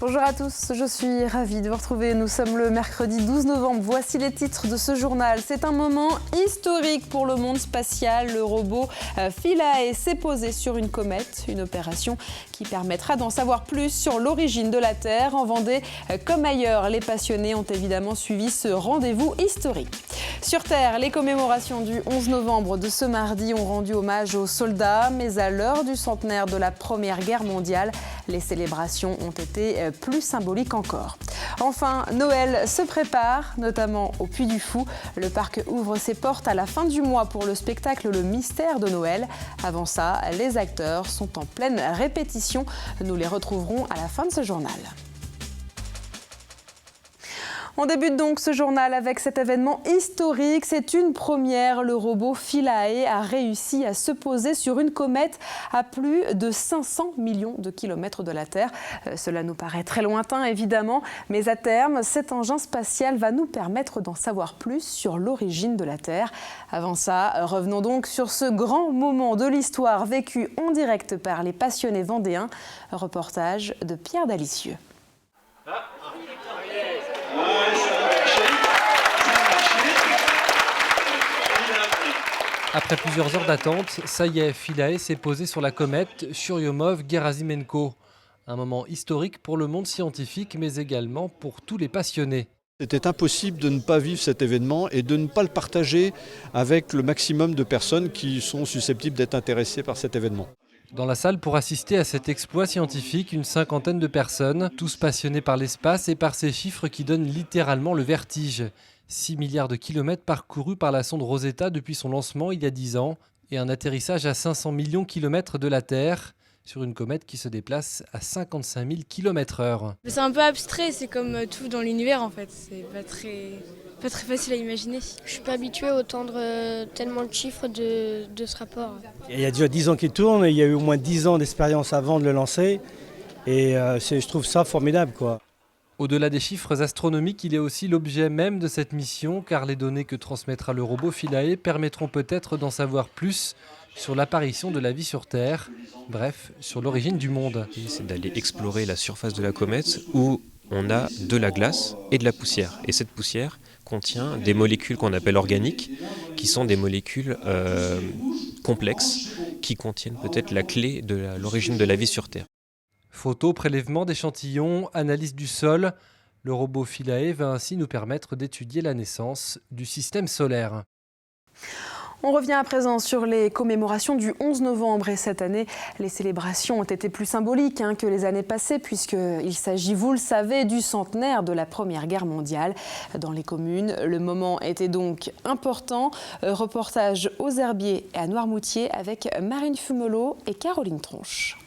Bonjour à tous, je suis ravie de vous retrouver. Nous sommes le mercredi 12 novembre. Voici les titres de ce journal. C'est un moment historique pour le monde spatial. Le robot Philae s'est posé sur une comète, une opération qui permettra d'en savoir plus sur l'origine de la Terre. En Vendée comme ailleurs, les passionnés ont évidemment suivi ce rendez-vous historique. Sur Terre, les commémorations du 11 novembre de ce mardi ont rendu hommage aux soldats, mais à l'heure du centenaire de la Première Guerre mondiale, les célébrations ont été plus symboliques encore. Enfin, Noël se prépare, notamment au Puy du Fou. Le parc ouvre ses portes à la fin du mois pour le spectacle Le Mystère de Noël. Avant ça, les acteurs sont en pleine répétition. Nous les retrouverons à la fin de ce journal. On débute donc ce journal avec cet événement historique. C'est une première. Le robot Philae a réussi à se poser sur une comète à plus de 500 millions de kilomètres de la Terre. Cela nous paraît très lointain, évidemment, mais à terme, cet engin spatial va nous permettre d'en savoir plus sur l'origine de la Terre. Avant ça, revenons donc sur ce grand moment de l'histoire vécu en direct par les passionnés vendéens. Reportage de Pierre Dalicieux. Après plusieurs heures d'attente, ça y est, Philae s'est posé sur la comète Churyumov-Gerasimenko. Un moment historique pour le monde scientifique, mais également pour tous les passionnés. C'était impossible de ne pas vivre cet événement et de ne pas le partager avec le maximum de personnes qui sont susceptibles d'être intéressées par cet événement. Dans la salle pour assister à cet exploit scientifique, une cinquantaine de personnes, tous passionnés par l'espace et par ces chiffres qui donnent littéralement le vertige. 6 milliards de kilomètres parcourus par la sonde Rosetta depuis son lancement il y a 10 ans et un atterrissage à 500 millions de kilomètres de la Terre sur une comète qui se déplace à 55 000 km/h. C'est un peu abstrait, c'est comme tout dans l'univers en fait, c'est pas très facile à imaginer. Je suis pas habituée à entendre tellement de chiffres de ce rapport. Il y a déjà 10 ans qu'il tourne, et il y a eu au moins 10 ans d'expérience avant de le lancer et je trouve ça formidable, quoi. Au-delà des chiffres astronomiques, il est aussi l'objet même de cette mission, car les données que transmettra le robot Philae permettront peut-être d'en savoir plus sur l'apparition de la vie sur Terre, bref, sur l'origine du monde. C'est d'aller explorer la surface de la comète où on a de la glace et de la poussière. Et cette poussière contient des molécules qu'on appelle organiques, qui sont des molécules complexes, qui contiennent peut-être la clé de l'origine de la vie sur Terre. Photos, prélèvements d'échantillons, analyse du sol. Le robot Philae va ainsi nous permettre d'étudier la naissance du système solaire. On revient à présent sur les commémorations du 11 novembre et cette année, les célébrations ont été plus symboliques que les années passées puisqu'il s'agit, vous le savez, du centenaire de la Première Guerre mondiale. Dans les communes, le moment était donc important. Reportage aux Herbiers et à Noirmoutier avec Marine Fumelot et Caroline Tronche.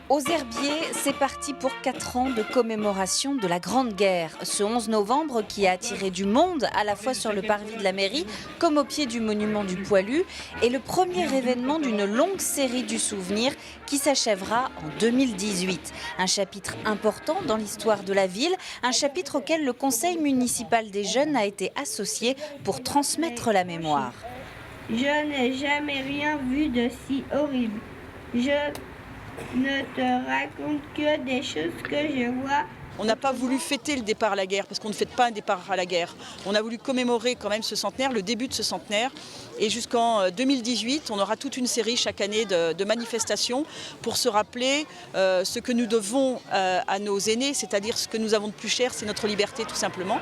Aux Herbiers, c'est parti pour 4 ans de commémoration de la Grande Guerre. Ce 11 novembre qui a attiré du monde, à la fois sur le parvis de la mairie comme au pied du monument du Poilu, est le premier événement d'une longue série du souvenir qui s'achèvera en 2018. Un chapitre important dans l'histoire de la ville, un chapitre auquel le conseil municipal des jeunes a été associé pour transmettre la mémoire. Je n'ai jamais rien vu de si horrible. Je ne te raconte que des choses que je vois. On n'a pas voulu fêter le départ à la guerre, parce qu'on ne fête pas un départ à la guerre. On a voulu commémorer quand même ce centenaire, le début de ce centenaire. Et jusqu'en 2018, on aura toute une série chaque année de manifestations pour se rappeler ce que nous devons à nos aînés, c'est-à-dire ce que nous avons de plus cher, c'est notre liberté tout simplement.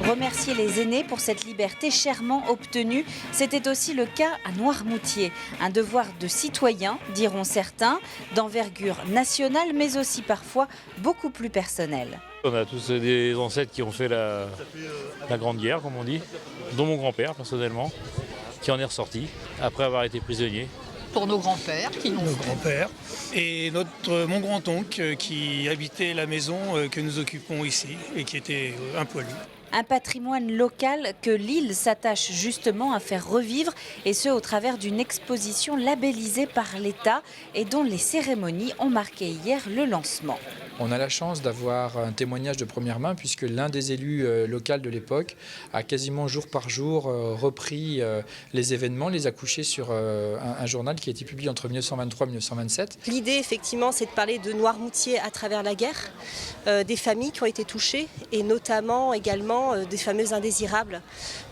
Remercier les aînés pour cette liberté chèrement obtenue, c'était aussi le cas à Noirmoutier. Un devoir de citoyen, diront certains, d'envergure nationale, mais aussi parfois beaucoup plus personnelle. On a tous des ancêtres qui ont fait la Grande Guerre, comme on dit, dont mon grand-père personnellement, qui en est ressorti après avoir été prisonnier. Pour nos grands-pères qui l'ont fait. Nos grands-pères et mon grand-oncle qui habitait la maison que nous occupons ici et qui était un poilu. Un patrimoine local que l'île s'attache justement à faire revivre, et ce au travers d'une exposition labellisée par l'État et dont les cérémonies ont marqué hier le lancement. On a la chance d'avoir un témoignage de première main puisque l'un des élus locaux de l'époque a quasiment jour par jour repris les événements, les a couchés sur un journal qui a été publié entre 1923 et 1927. L'idée effectivement c'est de parler de Noirmoutier à travers la guerre, des familles qui ont été touchées et notamment également des fameux indésirables.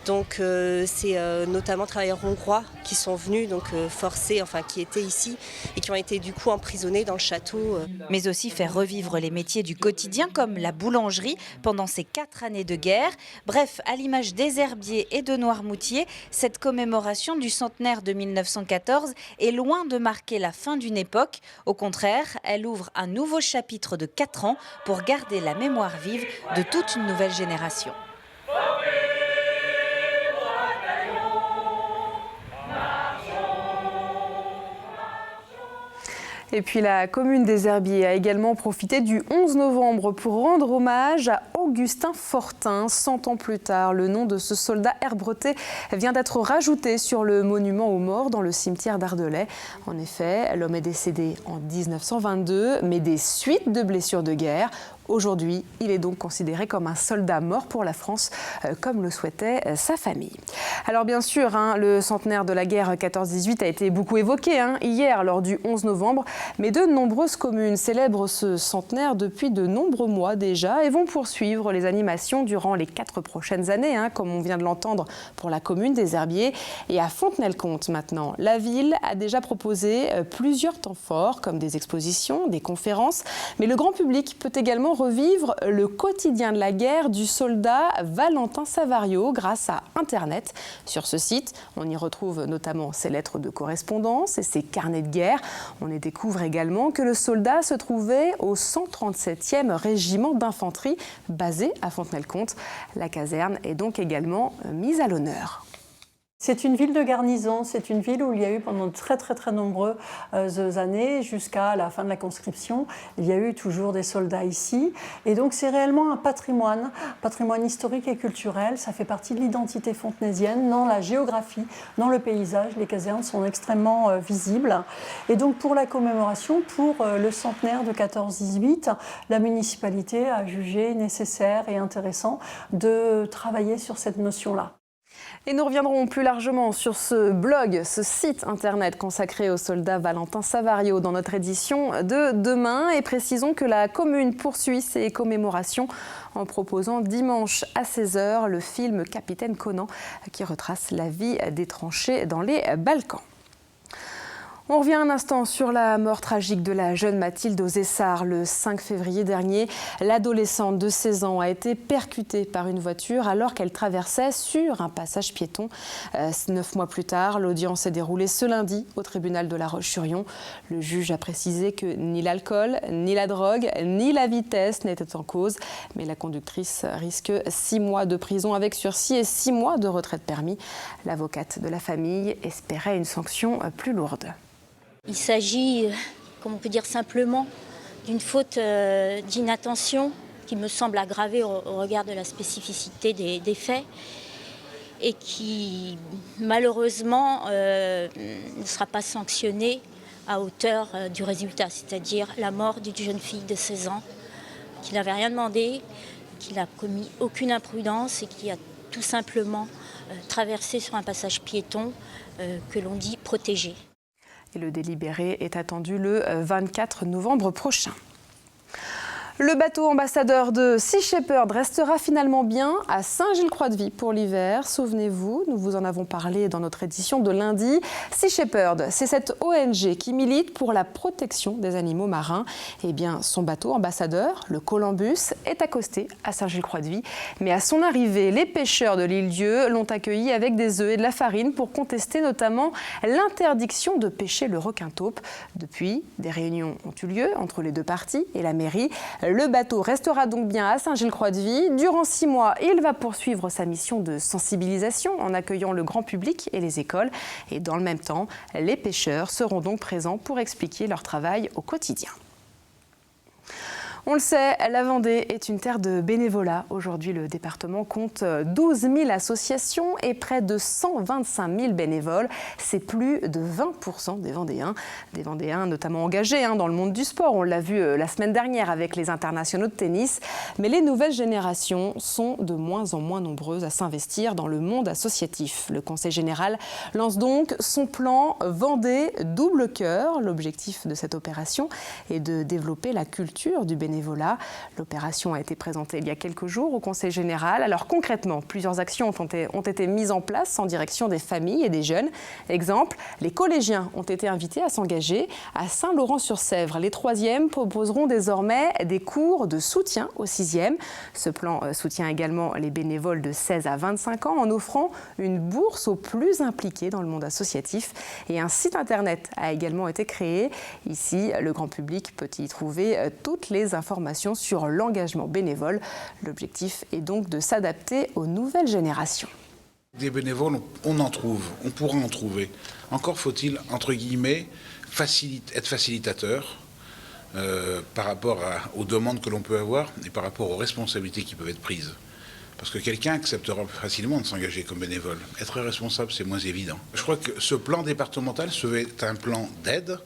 Donc c'est notamment travailleurs hongrois qui sont venus forcés, qui étaient ici et qui ont été du coup emprisonnés dans le château. Mais aussi faire revivre les métiers du quotidien comme la boulangerie pendant ces 4 années de guerre. Bref, à l'image des Herbiers et de Noirmoutier, cette commémoration du centenaire de 1914 est loin de marquer la fin d'une époque. Au contraire, elle ouvre un nouveau chapitre de 4 ans pour garder la mémoire vive de toute une nouvelle génération. Et puis la commune des Herbiers a également profité du 11 novembre pour rendre hommage à Augustin Fortin. 100 ans plus tard, le nom de ce soldat herbreté vient d'être rajouté sur le monument aux morts dans le cimetière d'Ardelais. En effet, l'homme est décédé en 1922, mais des suites de blessures de guerre. Aujourd'hui, il est donc considéré comme un soldat mort pour la France, comme le souhaitait sa famille. Alors bien sûr, le centenaire de la guerre 14-18 a été beaucoup évoqué hier lors du 11 novembre, mais de nombreuses communes célèbrent ce centenaire depuis de nombreux mois déjà et vont poursuivre les animations durant les 4 prochaines années, comme on vient de l'entendre pour la commune des Herbiers. Et à Fontenay-le-Comte maintenant, la ville a déjà proposé plusieurs temps forts, comme des expositions, des conférences, mais le grand public peut également revivre le quotidien de la guerre du soldat Valentin Savario grâce à Internet. Sur ce site, on y retrouve notamment ses lettres de correspondance et ses carnets de guerre. On y découvre également que le soldat se trouvait au 137e régiment d'infanterie basé à Fontenay-le-Comte. La caserne est donc également mise à l'honneur. C'est une ville de garnison, c'est une ville où il y a eu pendant de très nombreuses années, jusqu'à la fin de la conscription, il y a eu toujours des soldats ici. Et donc c'est réellement un patrimoine historique et culturel. Ça fait partie de l'identité fontenaisienne, dans la géographie, dans le paysage. Les casernes sont extrêmement visibles. Et donc pour la commémoration, pour le centenaire de 14-18, la municipalité a jugé nécessaire et intéressant de travailler sur cette notion-là. Et nous reviendrons plus largement sur ce blog, ce site internet consacré au soldat Valentin Savario dans notre édition de demain. Et précisons que la commune poursuit ses commémorations en proposant dimanche à 16h le film Capitaine Conan qui retrace la vie des tranchées dans les Balkans. On revient un instant sur la mort tragique de la jeune Mathilde aux Essarts. Le 5 février dernier, l'adolescente de 16 ans a été percutée par une voiture alors qu'elle traversait sur un passage piéton. 9 mois plus tard, l'audience s'est déroulée ce lundi au tribunal de La Roche-sur-Yon. Le juge a précisé que ni l'alcool, ni la drogue, ni la vitesse n'étaient en cause. Mais la conductrice risque 6 mois de prison avec sursis et 6 mois de retrait de permis. L'avocate de la famille espérait une sanction plus lourde. Il s'agit, comme on peut dire simplement, d'une faute d'inattention qui me semble aggravée au regard de la spécificité des faits et qui malheureusement ne sera pas sanctionnée à hauteur du résultat, c'est-à-dire la mort d'une jeune fille de 16 ans qui n'avait rien demandé, qui n'a commis aucune imprudence et qui a tout simplement traversé sur un passage piéton que l'on dit protégé. Et le délibéré est attendu le 24 novembre prochain. Le bateau ambassadeur de Sea Shepherd restera finalement bien à Saint-Gilles-Croix-de-Vie pour l'hiver. Souvenez-vous, nous vous en avons parlé dans notre édition de lundi. Sea Shepherd, c'est cette ONG qui milite pour la protection des animaux marins. Eh bien, son bateau ambassadeur, le Columbus, est accosté à Saint-Gilles-Croix-de-Vie. Mais à son arrivée, les pêcheurs de l'île-Dieu l'ont accueilli avec des œufs et de la farine pour contester notamment l'interdiction de pêcher le requin-taupe. Depuis, des réunions ont eu lieu entre les deux parties et la mairie. Le bateau restera donc bien à Saint-Gilles-Croix-de-Vie. Durant 6 mois, il va poursuivre sa mission de sensibilisation en accueillant le grand public et les écoles. Et dans le même temps, les pêcheurs seront donc présents pour expliquer leur travail au quotidien. On le sait, la Vendée est une terre de bénévolat. Aujourd'hui, le département compte 12 000 associations et près de 125 000 bénévoles. C'est plus de 20% des Vendéens. Des Vendéens notamment engagés dans le monde du sport. On l'a vu la semaine dernière avec les internationaux de tennis. Mais les nouvelles générations sont de moins en moins nombreuses à s'investir dans le monde associatif. Le Conseil général lance donc son plan Vendée double cœur. L'objectif de cette opération est de développer la culture du bénévolat. L'opération a été présentée il y a quelques jours au Conseil général. Alors concrètement, plusieurs actions ont été mises en place en direction des familles et des jeunes. Exemple, les collégiens ont été invités à s'engager à Saint-Laurent-sur-Sèvre. Les troisièmes proposeront désormais des cours de soutien aux sixièmes. Ce plan soutient également les bénévoles de 16 à 25 ans en offrant une bourse aux plus impliqués dans le monde associatif. Et un site internet a également été créé. Ici, le grand public peut y trouver toutes les informations sur l'engagement bénévole. L'objectif est donc de s'adapter aux nouvelles générations. Des bénévoles, on en trouve, on pourra en trouver. Encore faut-il, entre guillemets, être facilitateur par rapport aux demandes que l'on peut avoir et par rapport aux responsabilités qui peuvent être prises. Parce que quelqu'un acceptera facilement de s'engager comme bénévole. Être responsable, c'est moins évident. Je crois que ce plan départemental serait un plan d'aide,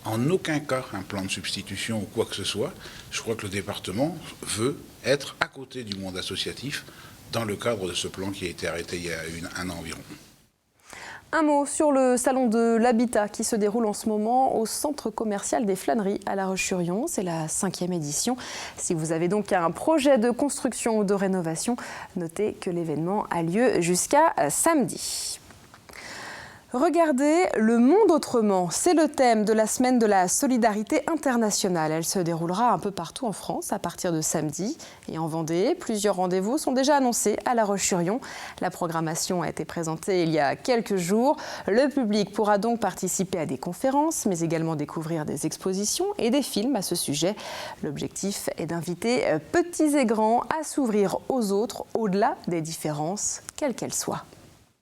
en aucun cas un plan de substitution ou quoi que ce soit. Je crois que le département veut être à côté du monde associatif dans le cadre de ce plan qui a été arrêté il y a un an environ. Un mot sur le salon de l'habitat qui se déroule en ce moment au centre commercial des Flâneries à La Roche-sur-Yon. C'est la 5e édition. Si vous avez donc un projet de construction ou de rénovation, notez que l'événement a lieu jusqu'à samedi. Regardez le monde autrement, c'est le thème de la semaine de la solidarité internationale. Elle se déroulera un peu partout en France à partir de samedi. Et en Vendée, plusieurs rendez-vous sont déjà annoncés à La Roche-sur-Yon. La programmation a été présentée il y a quelques jours. Le public pourra donc participer à des conférences, mais également découvrir des expositions et des films à ce sujet. L'objectif est d'inviter petits et grands à s'ouvrir aux autres au-delà des différences, quelles qu'elles soient.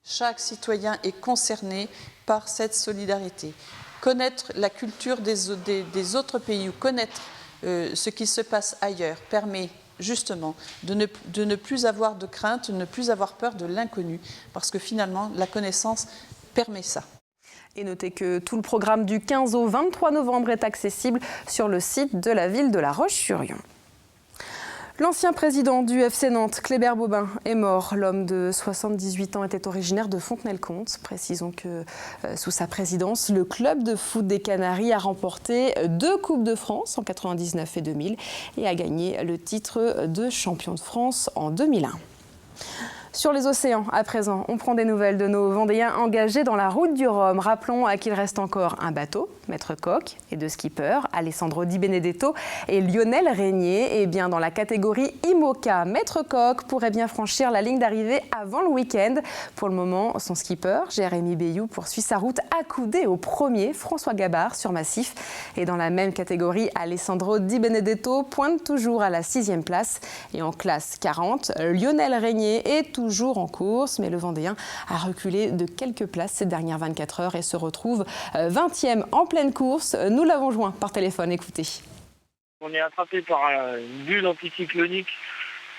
Chaque citoyen est concerné par cette solidarité. Connaître la culture des autres pays ou connaître ce qui se passe ailleurs permet justement de ne plus avoir de crainte, de ne plus avoir peur de l'inconnu, parce que finalement la connaissance permet ça. Et notez que tout le programme du 15 au 23 novembre est accessible sur le site de la ville de La Roche-sur-Yon. L'ancien président du FC Nantes, Kléber Bobin, est mort. L'homme de 78 ans était originaire de Fontenay-le-Comte. Précisons que sous sa présidence, le club de foot des Canaries a remporté 2 Coupes de France en 1999 et 2000 et a gagné le titre de champion de France en 2001. Sur les océans, à présent, on prend des nouvelles de nos Vendéens engagés dans la route du Rhum. Rappelons qu'il reste encore un bateau, Maître Coq, et 2 skippers, Alessandro Di Benedetto et Lionel Régnier. Et bien dans la catégorie IMOCA, Maître Coq pourrait bien franchir la ligne d'arrivée avant le week-end. Pour le moment, son skipper, Jérémy Bayou, poursuit sa route accoudé au premier, François Gabard, sur Massif. Et dans la même catégorie, Alessandro Di Benedetto pointe toujours à la 6e place. Et en classe 40, Lionel Régnier est toujours en course, mais le Vendéen a reculé de quelques places ces dernières 24 heures et se retrouve 20e en pleine course. Nous l'avons joint par téléphone, écoutez. On est attrapé par une bulle anticyclonique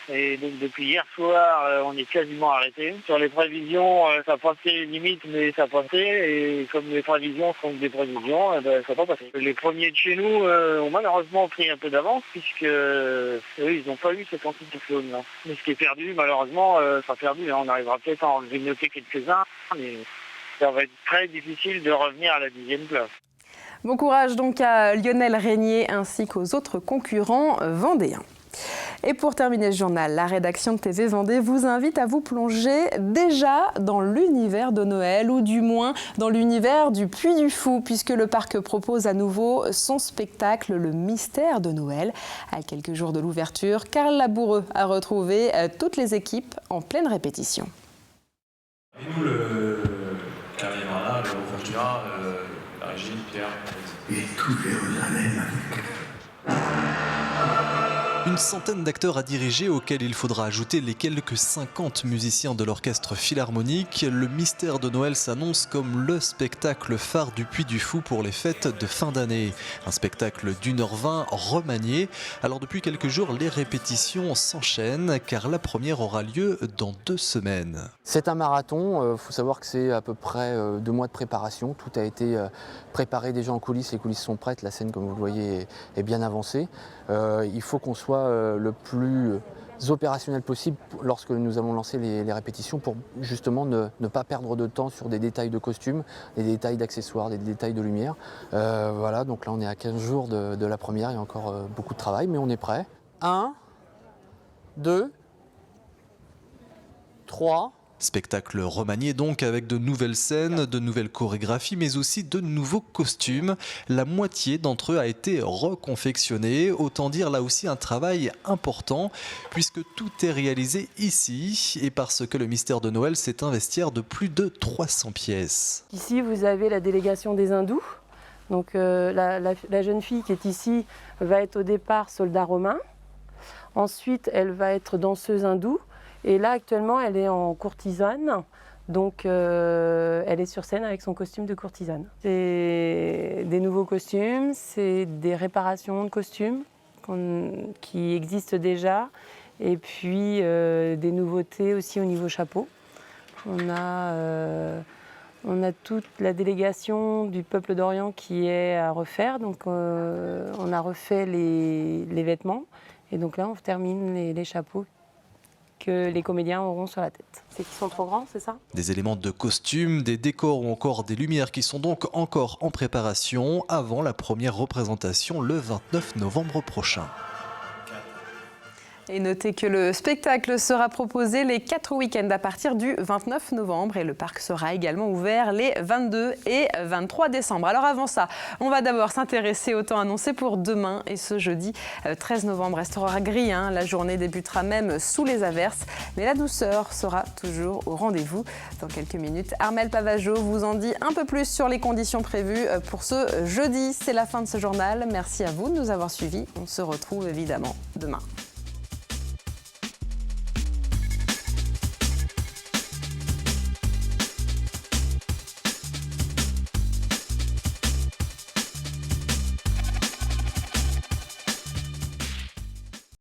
et donc depuis hier soir, on est quasiment arrêté. Sur les prévisions, ça passait limite, mais ça passait. Et comme les prévisions sont des prévisions, ça n'a pas passé. Les premiers de chez nous ont malheureusement pris un peu d'avance puisque eux, ils n'ont pas eu cet anticyclone-là. Mais ce qui est perdu, malheureusement, ça perdu. On arrivera peut-être à en grignoter quelques-uns, mais ça va être très difficile de revenir à la 10e place. Bon courage donc à Lionel Régnier ainsi qu'aux autres concurrents vendéens. Et pour terminer ce journal, la rédaction de TV Vendée vous invite à vous plonger déjà dans l'univers de Noël, ou du moins dans l'univers du Puy du Fou, puisque le parc propose à nouveau son spectacle Le Mystère de Noël. À quelques jours de l'ouverture, Karl Laboureux a retrouvé toutes les équipes en pleine répétition. Et nous, le caméra, l'ouverture, la régie, Pierre. Et tout Jérusalem avec Une centaine d'acteurs à diriger auxquels il faudra ajouter les quelques 50 musiciens de l'orchestre philharmonique. Le mystère de Noël s'annonce comme le spectacle phare du Puy du Fou pour les fêtes de fin d'année. Un spectacle d'1h20 remanié. Alors depuis quelques jours, les répétitions s'enchaînent car la première aura lieu dans 2 semaines. C'est un marathon, il faut savoir que c'est à peu près 2 mois de préparation. Tout a été préparé déjà en coulisses, les coulisses sont prêtes, la scène comme vous le voyez est bien avancée. Il faut qu'on soit le plus opérationnel possible lorsque nous allons lancer les répétitions pour justement ne pas perdre de temps sur des détails de costumes, des détails d'accessoires, des détails de lumière. Voilà, donc là on est à 15 jours de la première, il y a encore beaucoup de travail, mais on est prêt. 1, 2, 3... Spectacle remanié donc avec de nouvelles scènes, de nouvelles chorégraphies, mais aussi de nouveaux costumes. La moitié d'entre eux a été reconfectionné. Autant dire là aussi un travail important puisque tout est réalisé ici et parce que le mystère de Noël c'est un vestiaire de plus de 300 pièces. Ici vous avez la délégation des hindous. Donc la jeune fille qui est ici va être au départ soldat romain. Ensuite elle va être danseuse hindoue. Et là, actuellement, elle est en courtisane, donc elle est sur scène avec son costume de courtisane. C'est des nouveaux costumes, c'est des réparations de costumes qui existent déjà, et puis des nouveautés aussi au niveau chapeau. On a toute la délégation du peuple d'Orient qui est à refaire, donc on a refait les vêtements, et donc là, on termine les chapeaux que les comédiens auront sur la tête. C'est qu'ils sont trop grands, c'est ça? Des éléments de costume, des décors ou encore des lumières qui sont donc encore en préparation avant la première représentation le 29 novembre prochain. Et notez que le spectacle sera proposé les 4 week-ends à partir du 29 novembre et le parc sera également ouvert les 22 et 23 décembre. Alors avant ça, on va d'abord s'intéresser au temps annoncé pour demain et ce jeudi 13 novembre. Restera gris, la journée débutera même sous les averses, mais la douceur sera toujours au rendez-vous. Dans quelques minutes, Armelle Pavageau vous en dit un peu plus sur les conditions prévues pour ce jeudi. C'est la fin de ce journal. Merci à vous de nous avoir suivis. On se retrouve évidemment demain.